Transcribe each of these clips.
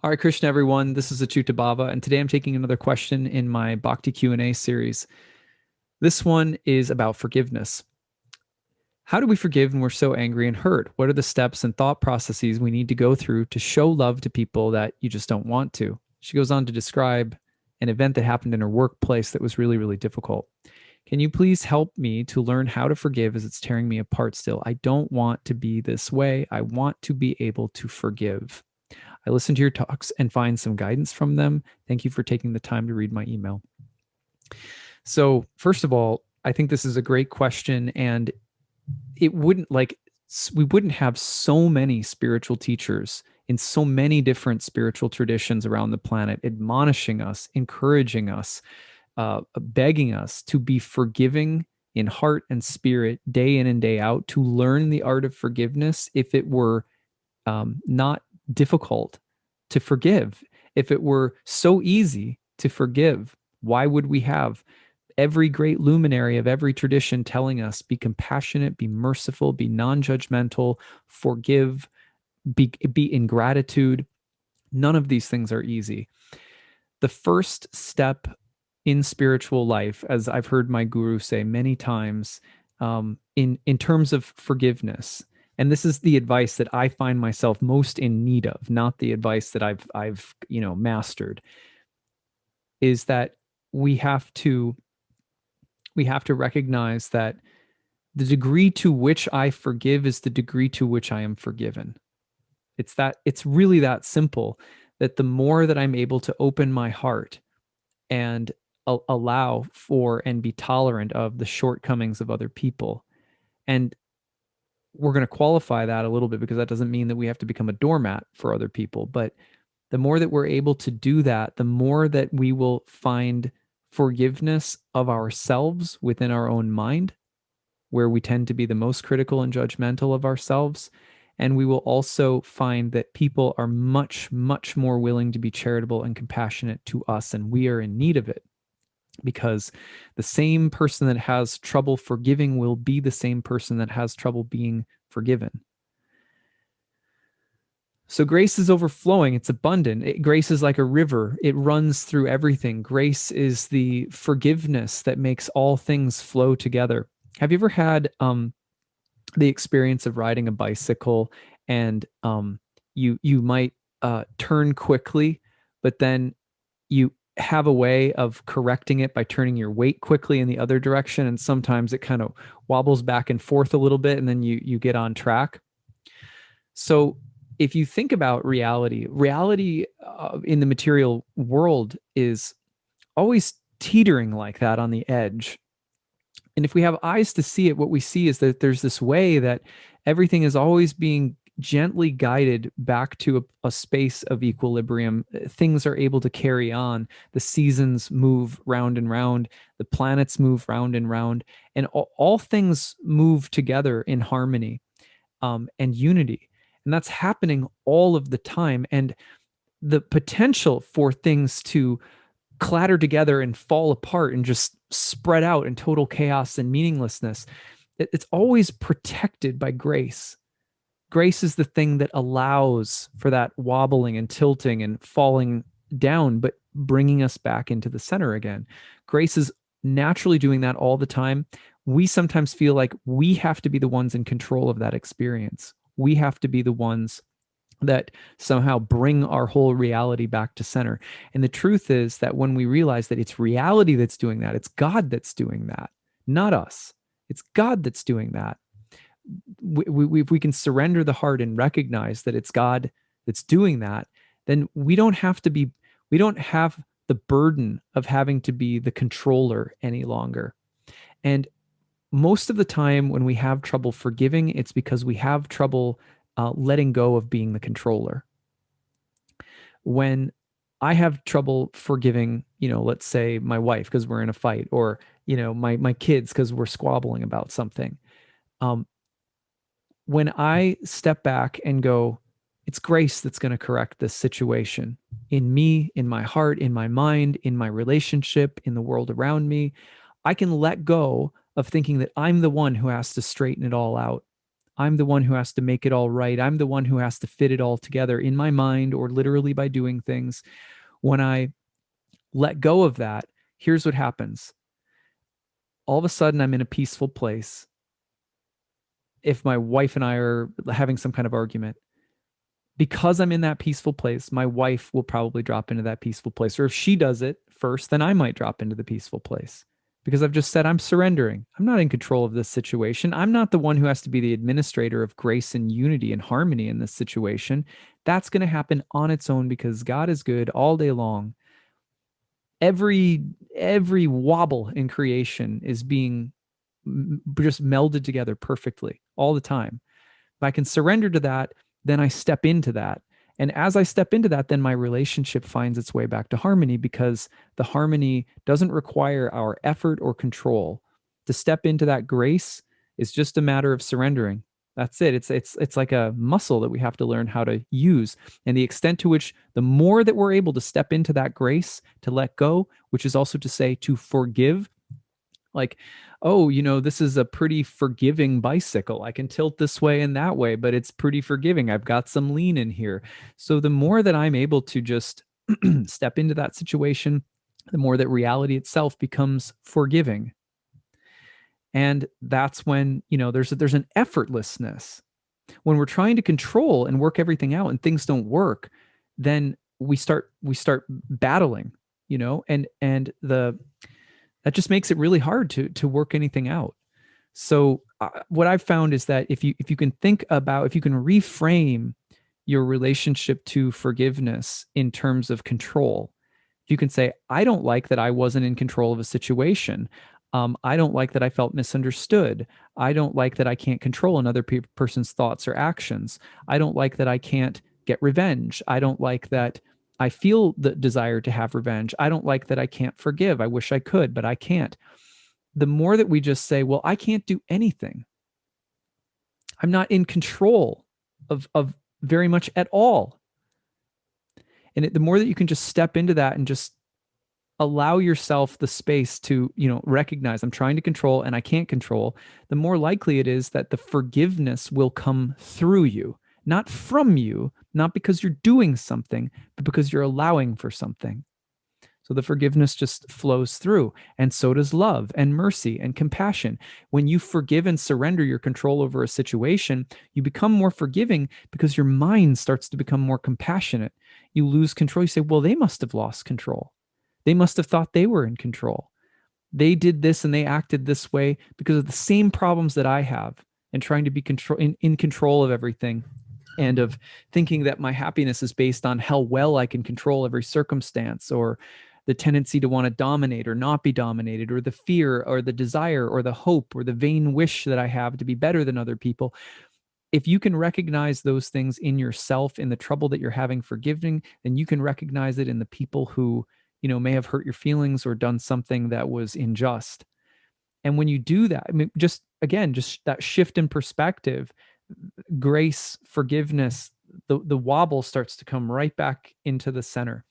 All right, Krishna, everyone. This is acyuta-bhava, and today I'm taking another question in my Bhakti Q&A series. This one is about forgiveness. How do we forgive when we're so angry and hurt? What are the steps and thought processes we need to go through to show love to people that you just don't want to? She goes on to describe an event that happened in her workplace that was really, really difficult. Can you please help me to learn how to forgive as it's tearing me apart still? I don't want to be this way. I want to be able to forgive. I listen to your talks and find some guidance from them. Thank you for taking the time to read my email. So, first of all, I think this is a great question, and it wouldn't like we wouldn't have so many spiritual teachers in so many different spiritual traditions around the planet admonishing us, encouraging us, begging us to be forgiving in heart and spirit day in and day out, to learn the art of forgiveness if it were not difficult to forgive. If it were so easy to forgive, why would we have every great luminary of every tradition telling us be compassionate, be merciful, be non-judgmental, forgive, be in gratitude? None of these things are easy. The first step in spiritual life, as I've heard my guru say many times, in terms of forgiveness, and this is the advice that I find myself most in need of, not the advice that I've mastered, is that we have to recognize that the degree to which I forgive is the degree to which I am forgiven. It's really that simple, that the more that I'm able to open my heart and allow for and be tolerant of the shortcomings of other people. And we're going to qualify that a little bit, because that doesn't mean that we have to become a doormat for other people. But the more that we're able to do that, the more that we will find forgiveness of ourselves within our own mind, where we tend to be the most critical and judgmental of ourselves. And we will also find that people are much, much more willing to be charitable and compassionate to us, and we are in need of it. Because the same person that has trouble forgiving will be the same person that has trouble being forgiven. So grace is overflowing. It's abundant. Grace is like a river. It runs through everything. Grace is the forgiveness that makes all things flow together. Have you ever had the experience of riding a bicycle, and you might turn quickly, but then you have a way of correcting it by turning your weight quickly in the other direction, and sometimes it kind of wobbles back and forth a little bit, and then you get on track. So if you think about reality in the material world is always teetering like that on the edge. And if we have eyes to see it, what we see is that there's this way that everything is always being gently guided back to a space of equilibrium. Things are able to carry on. The seasons move round and round. The planets move round and round. And all things move together in harmony and unity. And that's happening all of the time. And the potential for things to clatter together and fall apart and just spread out in total chaos and meaninglessness, it's always protected by grace. Grace is the thing that allows for that wobbling and tilting and falling down, but bringing us back into the center again. Grace is naturally doing that all the time. We sometimes feel like we have to be the ones in control of that experience. We have to be the ones that somehow bring our whole reality back to center. And the truth is that when we realize that it's reality that's doing that, it's God that's doing that, not us. It's God that's doing that. If we can surrender the heart and recognize that it's God that's doing that, then we don't have the burden of having to be the controller any longer. And most of the time when we have trouble forgiving, it's because we have trouble letting go of being the controller. When I have trouble forgiving, let's say my wife because we're in a fight, or my kids because we're squabbling about something, when I step back and go, it's grace that's going to correct this situation in me, in my heart, in my mind, in my relationship, in the world around me, I can let go of thinking that I'm the one who has to straighten it all out. I'm the one who has to make it all right. I'm the one who has to fit it all together in my mind or literally by doing things. When I let go of that, here's what happens. All of a sudden, I'm in a peaceful place. If my wife and I are having some kind of argument, because I'm in that peaceful place, my wife will probably drop into that peaceful place. Or if she does it first, then I might drop into the peaceful place because I've just said, I'm surrendering. I'm not in control of this situation. I'm not the one who has to be the administrator of grace and unity and harmony in this situation. That's going to happen on its own because God is good all day long. Every wobble in creation is being just melded together perfectly all the time. If I can surrender to that, then I step into that. And as I step into that, then my relationship finds its way back to harmony because the harmony doesn't require our effort or control. To step into that grace is just a matter of surrendering. That's it. It's like a muscle that we have to learn how to use. And the extent to which the more that we're able to step into that grace, to let go, which is also to say to forgive, like, oh, this is a pretty forgiving bicycle. I can tilt this way and that way, but it's pretty forgiving. I've got some lean in here. So the more that I'm able to just step into that situation, the more that reality itself becomes forgiving. And that's when, there's an effortlessness. When we're trying to control and work everything out and things don't work, then we start battling, and that just makes it really hard to work anything out. So what I've found is that if you can if you can reframe your relationship to forgiveness in terms of control, you can say, I don't like that I wasn't in control of a situation. I don't like that I felt misunderstood. I don't like that I can't control another person's thoughts or actions. I don't like that I can't get revenge. I don't like that I feel the desire to have revenge. I don't like that I can't forgive. I wish I could, but I can't. The more that we just say, well, I can't do anything. I'm not in control of very much at all. And the more that you can just step into that and just allow yourself the space to, recognize I'm trying to control and I can't control, the more likely it is that the forgiveness will come through you, not from you, not because you're doing something, but because you're allowing for something. So the forgiveness just flows through. And so does love and mercy and compassion. When you forgive and surrender your control over a situation, you become more forgiving because your mind starts to become more compassionate. You lose control. You say, well, they must have lost control. They must have thought they were in control. They did this and they acted this way because of the same problems that I have and trying to be in control of everything, and of thinking that my happiness is based on how well I can control every circumstance, or the tendency to want to dominate or not be dominated, or the fear or the desire or the hope or the vain wish that I have to be better than other people. If you can recognize those things in yourself, in the trouble that you're having forgiving, then you can recognize it in the people who, may have hurt your feelings or done something that was unjust. And when you do that, I mean, just that shift in perspective, grace, forgiveness, the wobble starts to come right back into the center.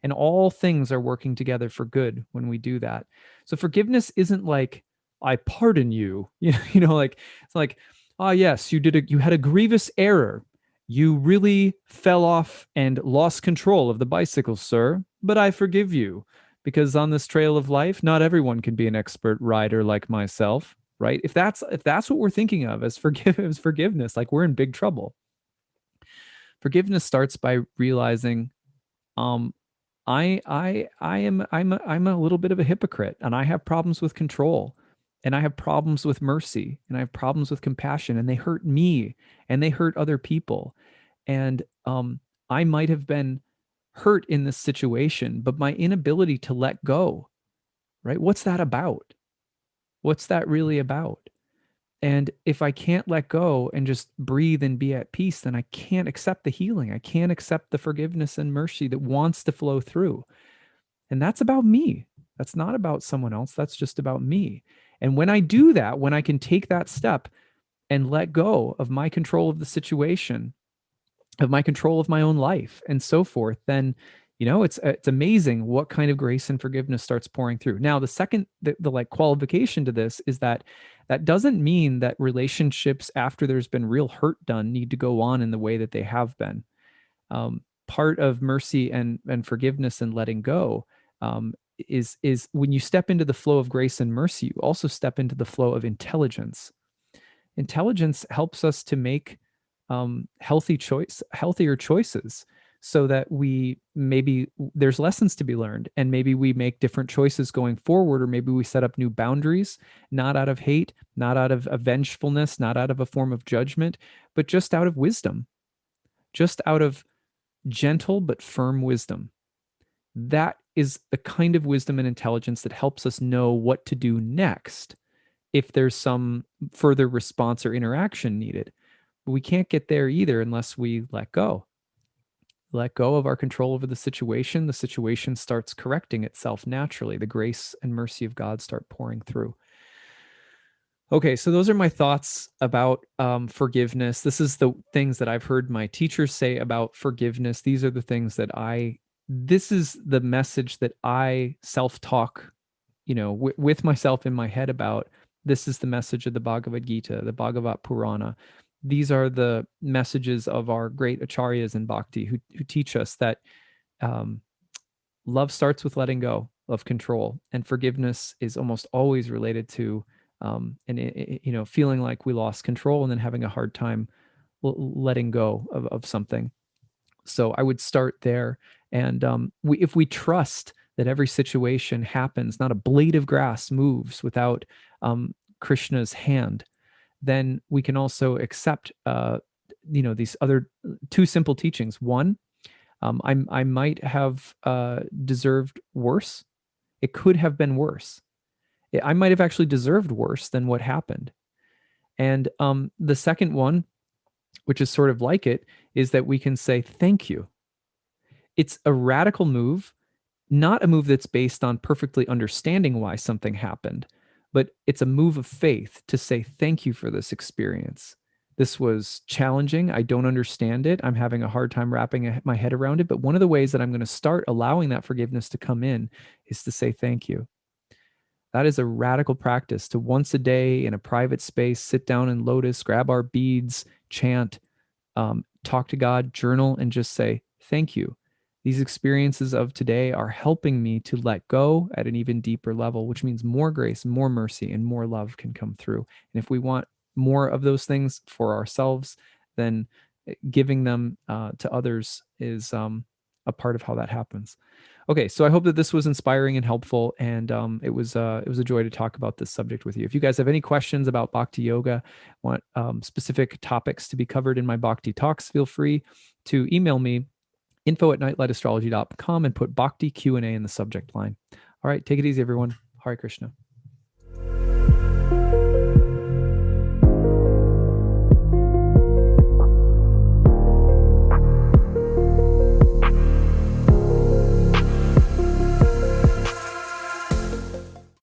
And all things are working together for good when we do that. So forgiveness isn't like, I pardon you. Like, it's like, ah, yes, you had a grievous error. You really fell off and lost control of the bicycle, sir, but I forgive you, because on this trail of life, not everyone can be an expert rider like myself, right? If that's what we're thinking of as forgiveness, like, we're in big trouble. Forgiveness starts by realizing, I'm a little bit of a hypocrite, and I have problems with control, and I have problems with mercy, and I have problems with compassion, and they hurt me and they hurt other people. And I might have been hurt in this situation, but my inability to let go, right? What's that about? What's that really about? And if I can't let go and just breathe and be at peace, then I can't accept the healing. I can't accept the forgiveness and mercy that wants to flow through. And that's about me. That's not about someone else. That's just about me. And when I do that, when I can take that step and let go of my control of the situation, of my control of my own life and so forth, then It's amazing what kind of grace and forgiveness starts pouring through. Now, the like qualification to this is that that doesn't mean that relationships after there's been real hurt done need to go on in the way that they have been. Part of mercy and forgiveness and letting go, is when you step into the flow of grace and mercy, you also step into the flow of intelligence. Intelligence helps us to make healthier choices, so that we maybe there's lessons to be learned, and maybe we make different choices going forward, or maybe we set up new boundaries, not out of hate, not out of a vengefulness, not out of a form of judgment, but just out of wisdom, just out of gentle but firm wisdom. That is the kind of wisdom and intelligence that helps us know what to do next if there's some further response or interaction needed. But we can't get there either unless we let go. Let go of our control over the situation. The situation starts correcting itself naturally. The grace and mercy of God start pouring through. Okay, so those are my thoughts about forgiveness. This is the things that I've heard my teachers say about forgiveness. These are the things that this is the message that I self-talk, with myself in my head about. This is the message of the Bhagavad Gita, the Bhagavat Purana. These are the messages of our great acharyas in bhakti who teach us that love starts with letting go of control, and forgiveness is almost always related to feeling like we lost control and then having a hard time letting go of something. So I would start there. And if we trust that every situation happens, not a blade of grass moves without Krishna's hand, then we can also accept, these other two simple teachings. One, I might have deserved worse. It could have been worse. I might have actually deserved worse than what happened. And the second one, which is sort of like it, is that we can say thank you. It's a radical move, not a move that's based on perfectly understanding why something happened, but it's a move of faith to say thank you for this experience. This was challenging. I don't understand it. I'm having a hard time wrapping my head around it. But one of the ways that I'm going to start allowing that forgiveness to come in is to say thank you. That is a radical practice, to once a day in a private space, sit down in lotus, grab our beads, chant, talk to God, journal, and just say, thank you. These experiences of today are helping me to let go at an even deeper level, which means more grace, more mercy, and more love can come through. And if we want more of those things for ourselves, then giving them to others is a part of how that happens. Okay, so I hope that this was inspiring and helpful, and it was a joy to talk about this subject with you. If you guys have any questions about Bhakti Yoga, want specific topics to be covered in my Bhakti talks, feel free to email me, info@nightlightastrology.com, and put Bhakti Q&A in the subject line. All right, take it easy, everyone. Hare Krishna.